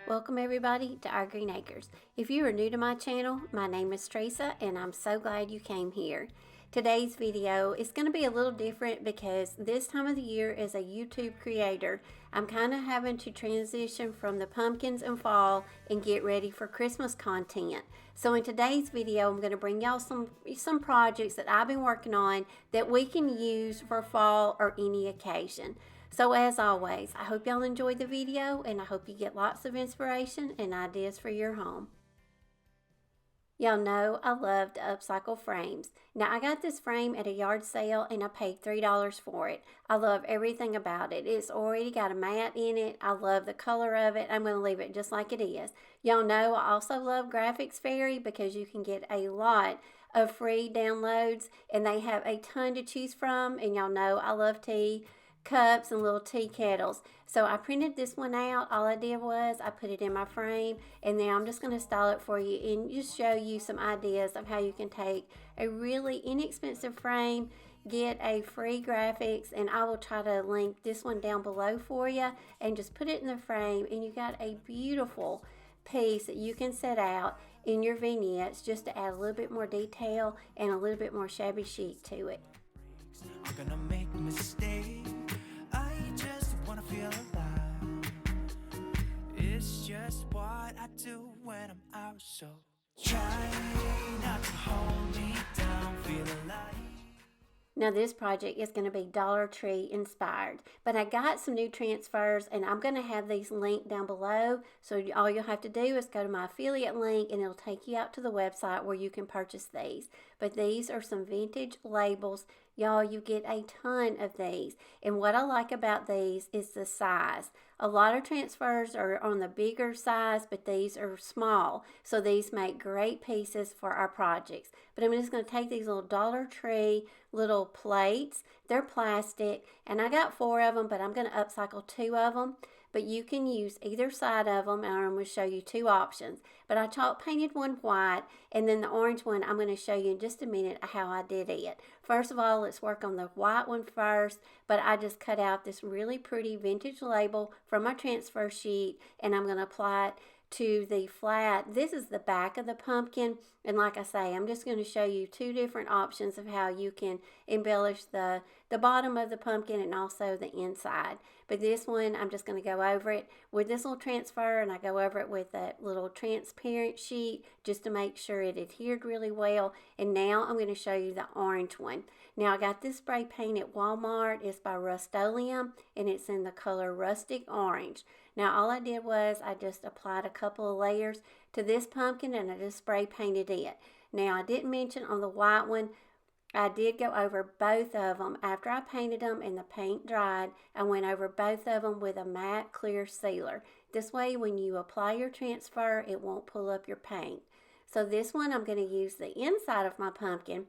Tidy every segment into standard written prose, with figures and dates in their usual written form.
Welcome everybody to our Greene Acres. If you are new to my channel, my name is Teresa and I'm so glad you came here. Today's video is going to be a little different because this time of the year as a YouTube creator, I'm kind of having to transition from the pumpkins and fall and get ready for Christmas content. So in today's video, I'm going to bring y'all some projects that I've been working on that we can use for fall or any occasion. So as always, I hope y'all enjoyed the video and I hope you get lots of inspiration and ideas for your home. Y'all know I love to upcycle frames. Now I got this frame at a yard sale and I paid $3 for it. I love everything about it. It's already got a mat in it. I love the color of it. I'm going to leave it just like it is. Y'all know I also love Graphics Fairy because you can get a lot of free downloads and they have a ton to choose from. And y'all know I love tea cups and little tea kettles. So I printed this one out. All I did was I put it in my frame and then I'm just going to style it for you and just show you some ideas of how you can take a really inexpensive frame, get a free graphics, and I will try to link this one down below for you, and just put it in the frame and you got a beautiful piece that you can set out in your vignettes just to add a little bit more detail and a little bit more shabby chic to it. I'm gonna make a mistake. I just wanna feel alive. It's just what I do when I'm out, so try not to hold me down, feel alive. Now this project is going to be Dollar Tree inspired, but I got some new transfers and I'm going to have these linked down below. So all you'll have to do is go to my affiliate link and it'll take you out to the website where you can purchase these. But these are some vintage labels. Y'all, you get a ton of these. And what I like about these is the size. A lot of transfers are on the bigger size, but these are small. So these make great pieces for our projects. But I'm just going to take these little Dollar Tree little plates. They're plastic and I got 4 of them, but I'm going to upcycle 2 of them. But you can use either side of them, and I'm going to show you 2 options. But I chalk painted one white, and then the orange one I'm going to show you in just a minute how I did it. First of all, let's work on the white one first. But I just cut out this really pretty vintage label from my transfer sheet, and I'm going to apply it to the flat. This is the back of the pumpkin, and like I say, I'm just going to show you 2 different options of how you can embellish the bottom of the pumpkin and also the inside. But this one, I'm just going to go over it with this little transfer, and I go over it with a little transparent sheet just to make sure it adhered really well. And now I'm going to show you the orange one. Now I got this spray paint at Walmart. It's by Rust-Oleum and it's in the color Rustic Orange. Now all I did was I just applied a couple of layers to this pumpkin and I just spray painted it. Now I didn't mention on the white one, I did go over both of them after I painted them and the paint dried. I went over both of them with a matte clear sealer. This way when you apply your transfer, it won't pull up your paint. So this one I'm going to use the inside of my pumpkin,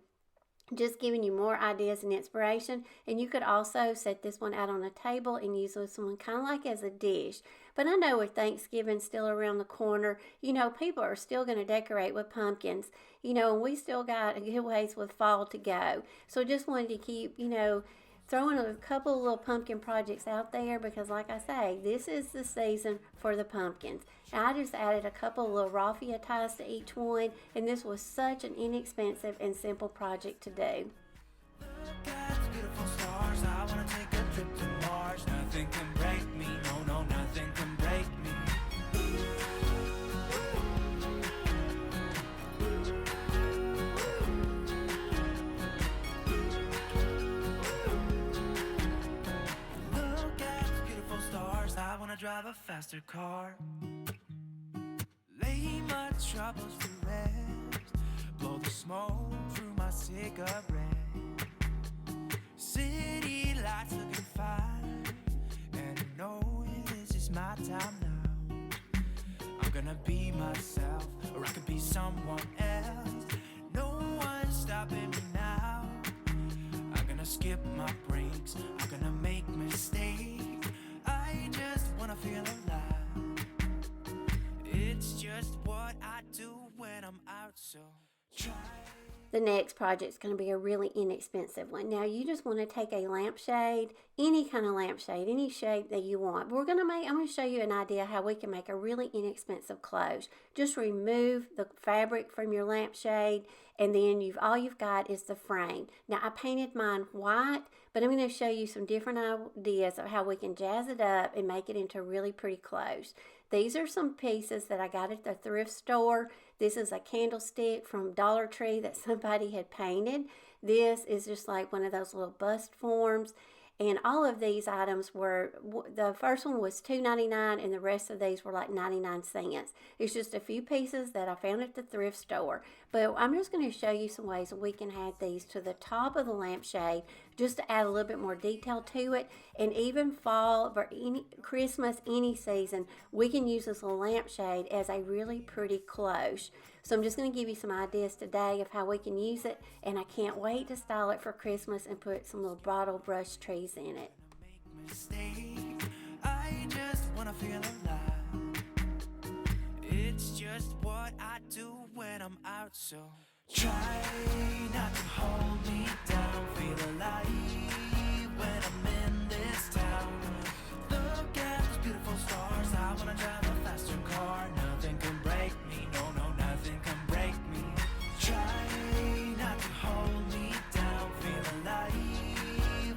just giving you more ideas and inspiration. And you could also set this one out on a table and use this one kind of like as a dish. But I know with Thanksgiving still around the corner, you know, people are still going to decorate with pumpkins, you know, and we still got a good ways with fall to go. So just wanted to keep, you know, throwing a couple of little pumpkin projects out there because like I say, this is the season for the pumpkins. And I just added a couple of little raffia ties to each one, and this was such an inexpensive and simple project to do. Look at the beautiful stars. I wanna take a trip to Mars. Nothing can break me. No, no, nothing can break me. Look at the beautiful stars. I wanna drive a faster car. Lay my troubles to rest. Blow the smoke through my cigarette. City lights looking fine, and I know this is my time now. I'm gonna be myself, or I could be someone else. No one's stopping me now. I'm gonna skip my breaks, I'm gonna make mistakes. I just wanna feel alive. It's just what I do when I'm out, so try. The next project is going to be a really inexpensive one. Now you just want to take a lampshade, any kind of lampshade, any shape that you want. I'm going to show you an idea how we can make a really inexpensive cloche. Just remove the fabric from your lampshade, and then all you've got is the frame. Now I painted mine white, but I'm going to show you some different ideas of how we can jazz it up and make it into a really pretty cloche. These are some pieces that I got at the thrift store. This is a candlestick from Dollar Tree that somebody had painted. This is just like one of those little bust forms. And all of these items were, the first one was $2.99 and the rest of these were like 99 cents. It's just a few pieces that I found at the thrift store. But I'm just going to show you some ways that we can add these to the top of the lampshade just to add a little bit more detail to it. And even fall, or Christmas, any season, we can use this little lampshade as a really pretty cloche. So I'm just going to give you some ideas today of how we can use it, and I can't wait to style it for Christmas and put some little bottle brush trees in it. I just want to feel alive. It's just what I do when I'm out, so try not to hold me down. Feel alive when I'm in this town. Look at those beautiful stars. I want to drive a faster car. Nothing can break me. No, nothing can break me. Try not to hold me down. Feel alive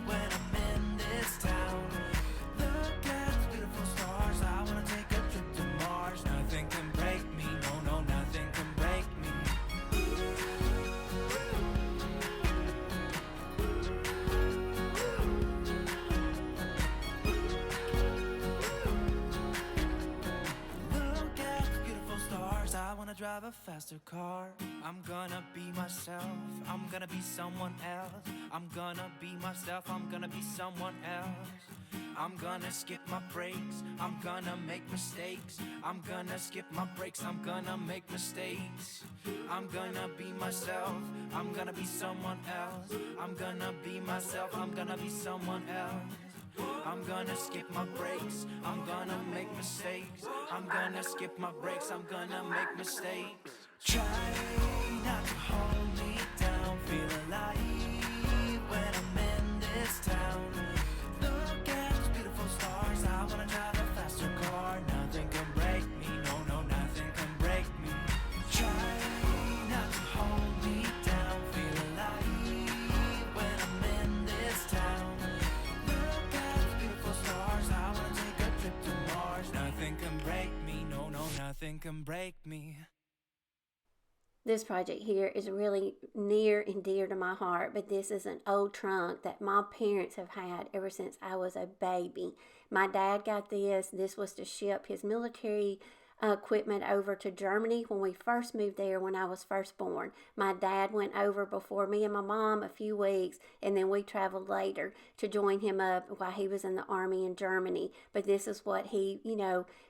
when I'm in this town. Look at the beautiful stars. I wanna take a trip to Mars. Nothing can break me. No, nothing can break me. Look at the beautiful stars. I wanna drive a faster car. I'm gonna be myself. I'm gonna be someone else. I'm gonna be myself. I'm gonna be someone else. I'm gonna skip my breaks. I'm gonna make mistakes. I'm gonna skip my breaks. I'm gonna make mistakes. I'm gonna be myself. I'm gonna be someone else. I'm gonna be myself. I'm gonna be someone else. I'm gonna skip my breaks. I'm gonna make mistakes. I'm gonna skip my breaks. I'm gonna make mistakes. Try not to hold me down. Feel alive when I'm in this town. Look at those beautiful stars. I wanna drive a faster car. Nothing can break me. No, nothing can break me. Try not to hold me down. Feel alive when I'm in this town. Look at those beautiful stars. I wanna take a trip to Mars. Nothing can break me. No, nothing can break me. This project here is really near and dear to my heart, but this is an old trunk that my parents have had ever since I was a baby. My dad got this. This was to ship his military equipment over to Germany when we first moved there when I was first born. My dad went over before me and my mom a few weeks, and then we traveled later to join him up while he was in the army in Germany. But this is what he,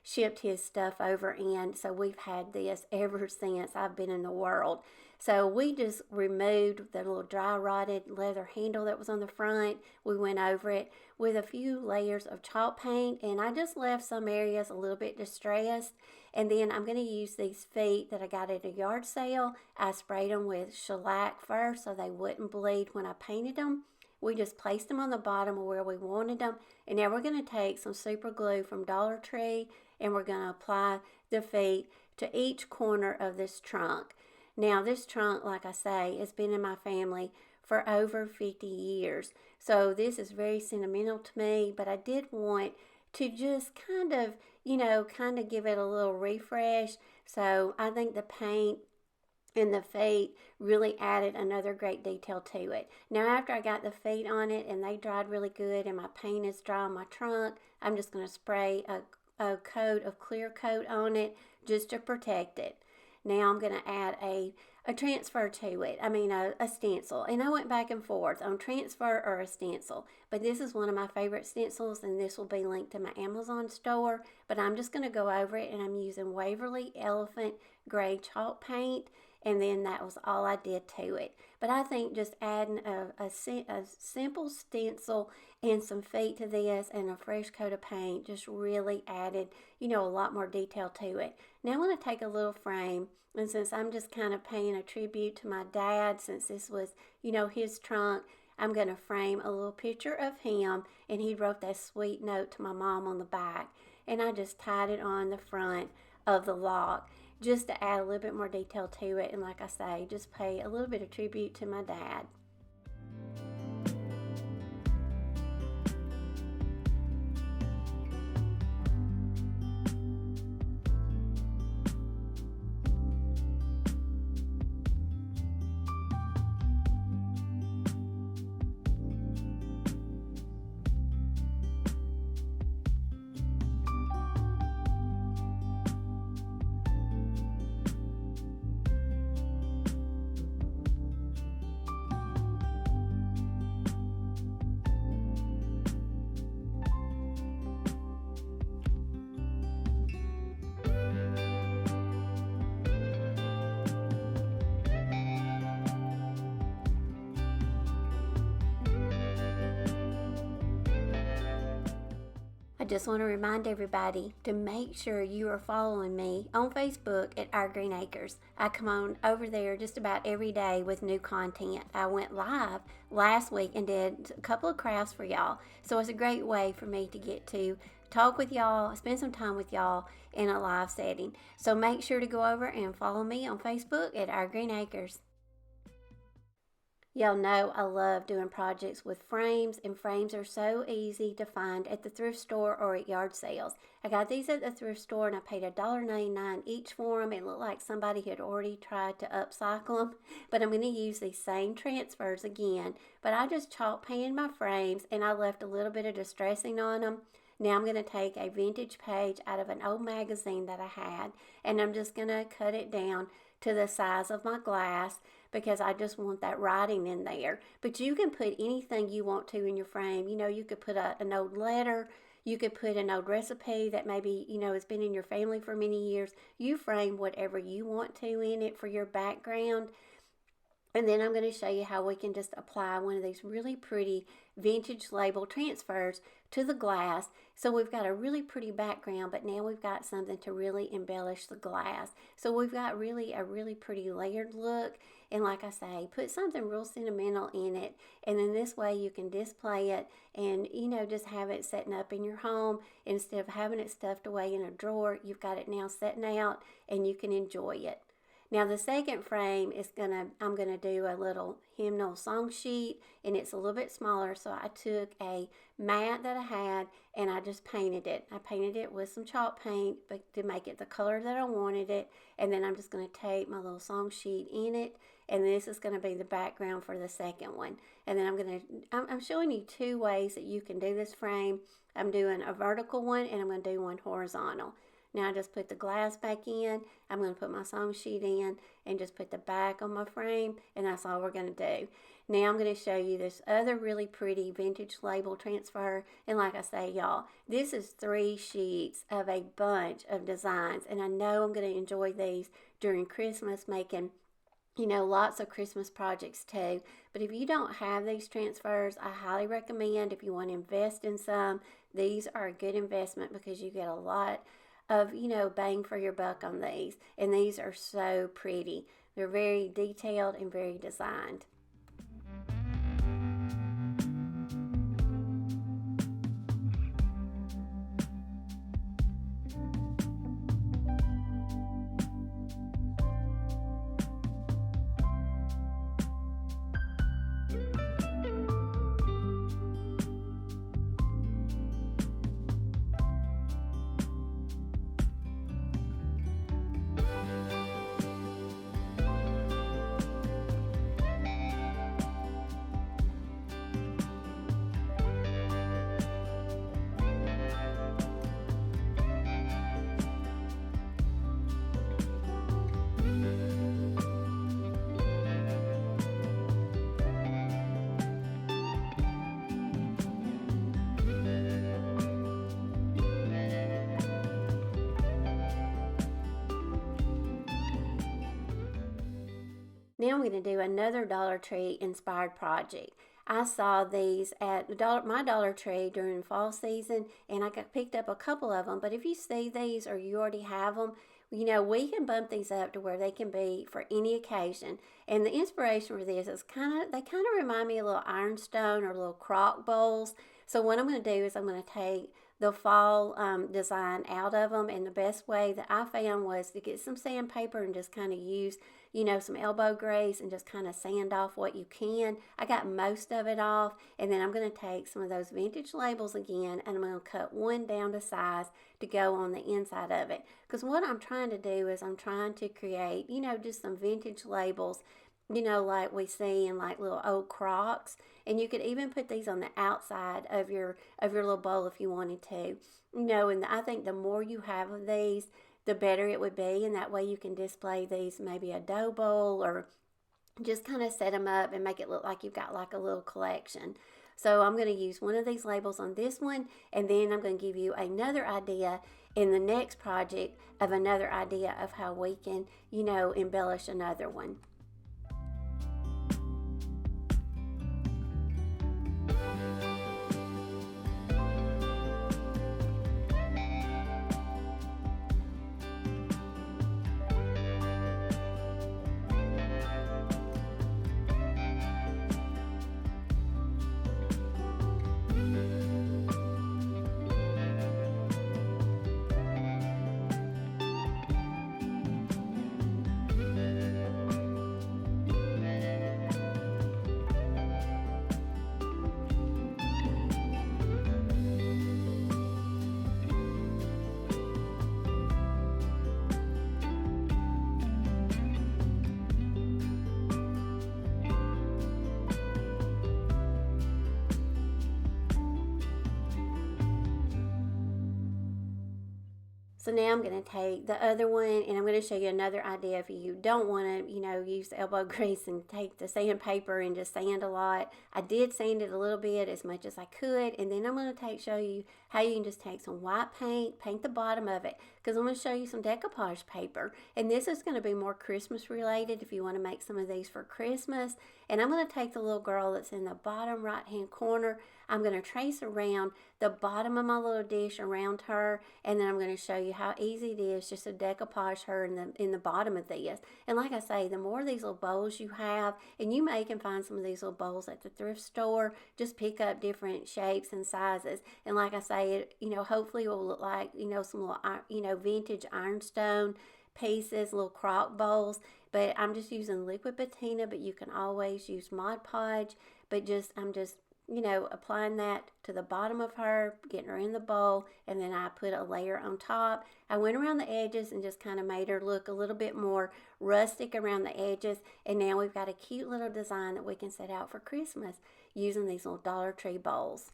shipped his stuff over in. So we've had this ever since I've been in the world. So we just removed the little dry rotted leather handle that was on the front. We went over it with a few layers of chalk paint, and I just left some areas a little bit distressed. And then I'm going to use these feet that I got at a yard sale. I sprayed them with shellac first so they wouldn't bleed when I painted them. We just placed them on the bottom of where we wanted them. And now we're going to take some super glue from Dollar Tree, and we're going to apply the feet to each corner of this trunk. Now, this trunk, like I say, has been in my family for over 50 years. So this is very sentimental to me, but I did want to just kind of give it a little refresh. So I think the paint and the feet really added another great detail to it. Now, after I got the feet on it and they dried really good and my paint is dry on my trunk, I'm just going to spray a coat of clear coat on it just to protect it. Now I'm going to add a transfer to it, a stencil. And I went back and forth on transfer or a stencil. But this is one of my favorite stencils, and this will be linked to my Amazon store. But I'm just going to go over it, and I'm using Waverly Elephant Gray chalk paint. and then that was all I did to it. But I think just adding a simple stencil and some feet to this and a fresh coat of paint just really added, a lot more detail to it. Now I'm going to take a little frame, and since I'm just kind of paying a tribute to my dad, since this was, his trunk, I'm going to frame a little picture of him, and he wrote that sweet note to my mom on the back, and I just tied it on the front of the lock just to add a little bit more detail to it, and like I say, just pay a little bit of tribute to my dad. I just want to remind everybody to make sure you are following me on Facebook at Our Greene Acres. I come on over there just about every day with new content. I went live last week and did a couple of crafts for y'all. So it's a great way for me to get to talk with y'all, spend some time with y'all in a live setting. So make sure to go over and follow me on Facebook at Our Greene Acres. Y'all know I love doing projects with frames, and frames are so easy to find at the thrift store or at yard sales. I got these at the thrift store and I paid $1.99 each for them. It looked like somebody had already tried to upcycle them, but I'm going to use these same transfers again. But I just chalk painted my frames and I left a little bit of distressing on them. Now I'm going to take a vintage page out of an old magazine that I had, and I'm just going to cut it down to the size of my glass because I just want that writing in there. But you can put anything you want to in your frame. You could put an old letter. You could put an old recipe that maybe, has been in your family for many years. You frame whatever you want to in it for your background. And then I'm going to show you how we can just apply one of these really pretty vintage label transfers to the glass. So we've got a really pretty background, but now we've got something to really embellish the glass. So we've got really a really pretty layered look. And like I say, put something real sentimental in it. And then this way you can display it and, just have it setting up in your home. Instead of having it stuffed away in a drawer, you've got it now setting out and you can enjoy it. Now the second frame is I'm gonna do a little hymnal song sheet, and it's a little bit smaller. So I took a mat that I had and I just painted it. I painted it with some chalk paint, but to make it the color that I wanted it. And then I'm just gonna tape my little song sheet in it, and this is gonna be the background for the second one. And then I'm showing you two ways that you can do this frame. I'm doing a vertical one and I'm gonna do one horizontal. Now I just put the glass back in. I'm going to put my song sheet in and just put the back on my frame, and that's all we're going to do. Now I'm going to show you this other really pretty vintage label transfer. And like I say, y'all, this is 3 sheets of a bunch of designs, and I know I'm going to enjoy these during Christmas, making lots of Christmas projects too. But if you don't have these transfers, I highly recommend, if you want to invest in some, these are a good investment because you get a lot of, bang for your buck on these. And these are so pretty. They're very detailed and very designed. Now I'm going to do another Dollar Tree inspired project. I saw these at my Dollar Tree during fall season, and I picked up a couple of them. But if you see these or you already have them, you know, we can bump these up to where they can be for any occasion. And the inspiration for this is they kind of remind me of little ironstone or little crock bowls. So what I'm going to do is I'm going to take the fall design out of them, and the best way that I found was to get some sandpaper and just kind of use, you know, some elbow grease and just kind of sand off what you can. I got most of it off, and then I'm going to take some of those vintage labels again, and I'm going to cut one down to size to go on the inside of it. Because what I'm trying to do is I'm trying to create, you know, just some vintage labels, you know, like we see in like little old Crocks. And you could even put these on the outside of your little bowl if you wanted to. You know, and I think the more you have of these, the better it would be. And that way you can display these maybe a dough bowl, or just kind of set them up and make it look like you've got like a little collection. So I'm going to use one of these labels on this one, and then I'm going to give you another idea in the next project of another idea of how we can, you know, embellish another one. So now I'm going to take the other one, and I'm going to show you another idea if you don't want to, you know, use elbow grease and take the sandpaper and just sand a lot. I did sand it a little bit, as much as I could, and then I'm going to show you how you can just take some white paint the bottom of it, because I'm going to show you some decoupage paper. And this is going to be more Christmas related if you want to make some of these for Christmas. And I'm going to take the little girl that's in the bottom right hand corner. I'm going to trace around the bottom of my little dish around her, and then I'm going to show you how easy it is just to decoupage her in the bottom of this. And like I say, the more of these little bowls you have, and you may can find some of these little bowls at the thrift store, just pick up different shapes and sizes. And like I say, it, you know, hopefully it will look like, you know, some little, you know, vintage ironstone pieces, little crock bowls. But I'm just using liquid patina, but you can always use Mod Podge. But I'm just, you know, applying that to the bottom of her, getting her in the bowl, and then I put a layer on top. I went around the edges and just kind of made her look a little bit more rustic around the edges, and now we've got a cute little design that we can set out for Christmas using these little Dollar Tree bowls.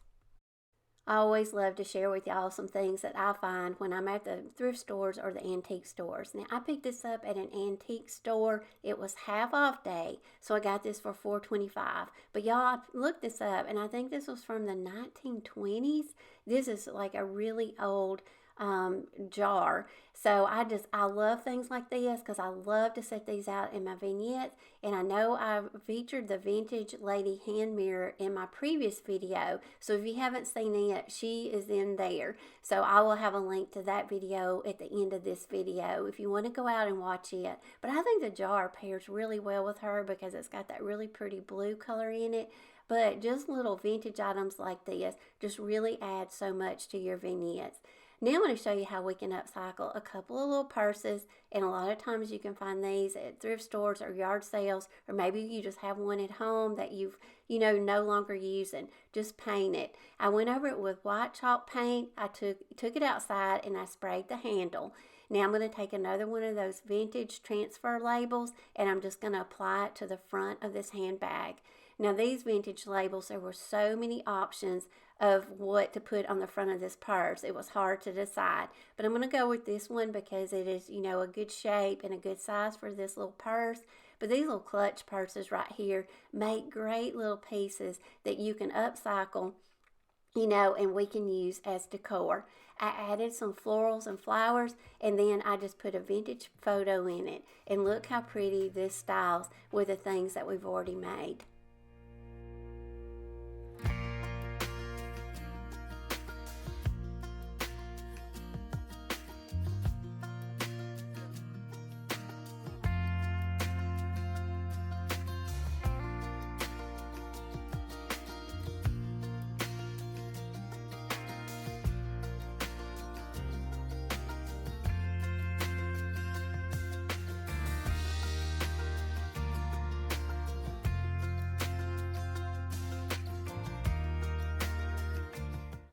I always love to share with y'all some things that I find when I'm at the thrift stores or the antique stores. Now, I picked this up at an antique store. It was half off day, so I got this for $4.25. But y'all, I looked this up, and I think this was from the 1920s. This is like a really old jar. So I love things like this because I love to set these out in my vignettes. And I know I featured the vintage lady hand mirror in my previous video. So if you haven't seen it, she is in there. So I will have a link to that video at the end of this video if you want to go out and watch it. But I think the jar pairs really well with her because it's got that really pretty blue color in it. But just little vintage items like this just really add so much to your vignettes. Now I'm going to show you how we can upcycle a couple of little purses, and a lot of times you can find these at thrift stores or yard sales, or maybe you just have one at home that you've, you know, no longer using. Just paint it. I went over it with white chalk paint. I took it outside and I sprayed the handle. Now I'm going to take another one of those vintage transfer labels, and I'm just going to apply it to the front of this handbag. Now these vintage labels, there were so many options of what to put on the front of this purse. It was hard to decide, but I'm going to go with this one because it is, you know, a good shape and a good size for this little purse. But these little clutch purses right here make great little pieces that you can upcycle and we can use as decor. I added some florals and flowers, and then I just put a vintage photo in it. And look how pretty this styles with the things that we've already made.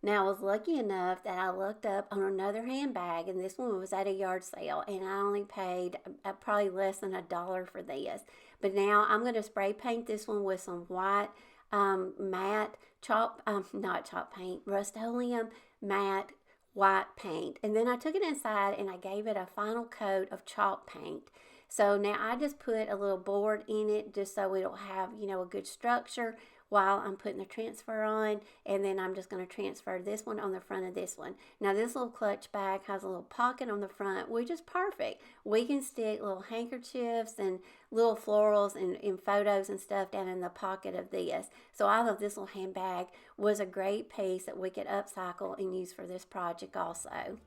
Now, I was lucky enough that I looked up on another handbag, and this one was at a yard sale, and I only paid probably less than $1 for this. But now I'm going to spray paint this one with some white matte not chalk paint, Rust-Oleum matte white paint. And then I took it inside and I gave it a final coat of chalk paint. So now I just put a little board in it just so it'll have, a good structure while I'm putting the transfer on, and then I'm just going to transfer this one on the front of this one. Now this little clutch bag has a little pocket on the front, which is perfect. We can stick little handkerchiefs and little florals and photos and stuff down in the pocket of this. So I thought this little handbag was a great piece that we could upcycle and use for this project also.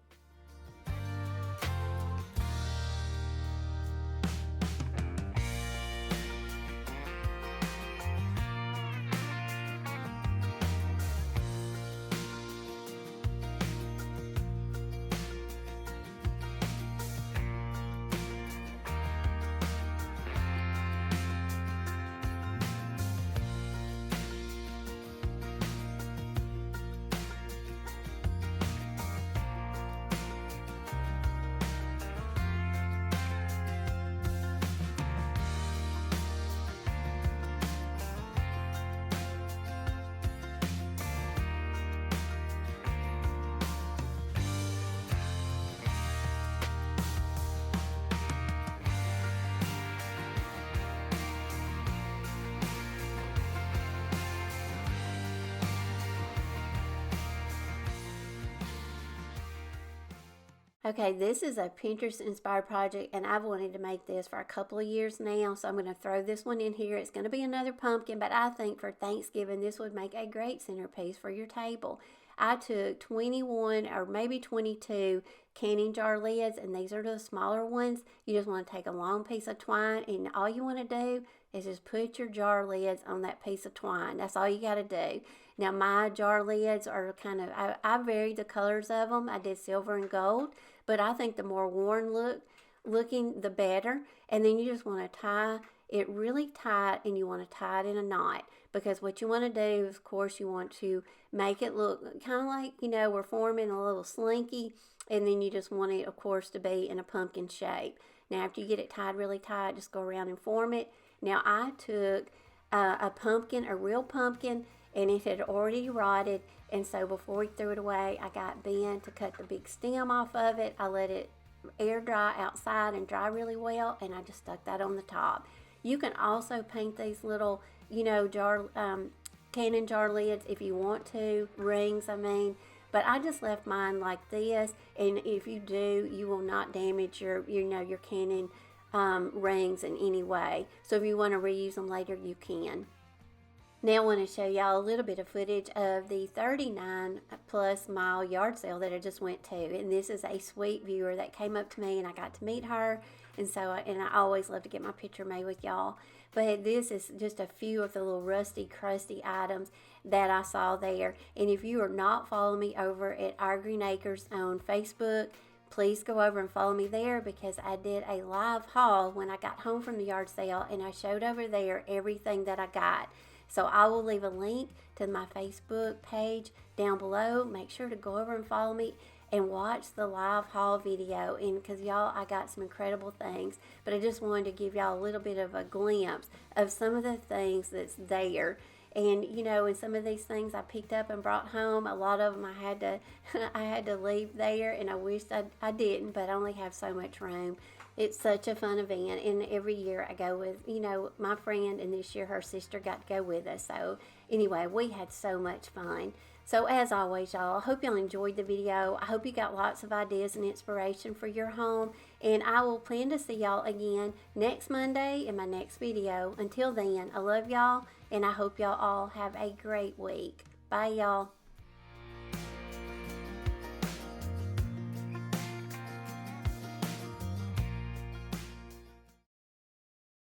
Okay, this is a Pinterest inspired project, and I've wanted to make this for a couple of years now, so I'm going to throw this one in here. It's going to be another pumpkin, but I think for Thanksgiving this would make a great centerpiece for your table. I took 21 or maybe 22 canning jar lids, and these are the smaller ones. You just want to take a long piece of twine, and all you want to do is just put your jar lids on that piece of twine. That's all you got to do. Now my jar lids are I varied the colors of them. I did silver and gold, but I think the more worn looking, the better. And then you just want to tie it really tight, and you want to tie it in a knot, because what you want to do is, of course, you want to make it look kind of like, we're forming a little slinky, and then you just want it, of course, to be in a pumpkin shape. Now, after you get it tied really tight, just go around and form it. Now, I took a real pumpkin, and it had already rotted, and so before we threw it away, I got Ben to cut the big stem off of it. I let it air dry outside and dry really well, and I just stuck that on the top. You can also paint these little, canning jar lids if you want to, rings, but I just left mine like this, and if you do, you will not damage your canning rings in any way. So if you want to reuse them later, you can. Now I want to show y'all a little bit of footage of the 39 plus mile yard sale that I just went to. And this is a sweet viewer that came up to me, and I got to meet her. And I always love to get my picture made with y'all. But this is just a few of the little rusty, crusty items that I saw there. And if you are not following me over at Our Greene Acres on Facebook, please go over and follow me there, because I did a live haul when I got home from the yard sale, and I showed over there everything that I got. So I will leave a link to my Facebook page down below. Make sure to go over and follow me and watch the live haul video. And because y'all, I got some incredible things, but I just wanted to give y'all a little bit of a glimpse of some of the things that's there. And and some of these things I picked up and brought home. A lot of them I had to leave there, and I wished I didn't, but I only have so much room. It's such a fun event, and every year I go with, my friend, and this year her sister got to go with us. So Anyway, we had so much fun. So as always, y'all, I hope y'all enjoyed the video. I hope you got lots of ideas and inspiration for your home. And I will plan to see y'all again next Monday in my next video. Until then, I love y'all, and I hope y'all all have a great week. Bye, y'all.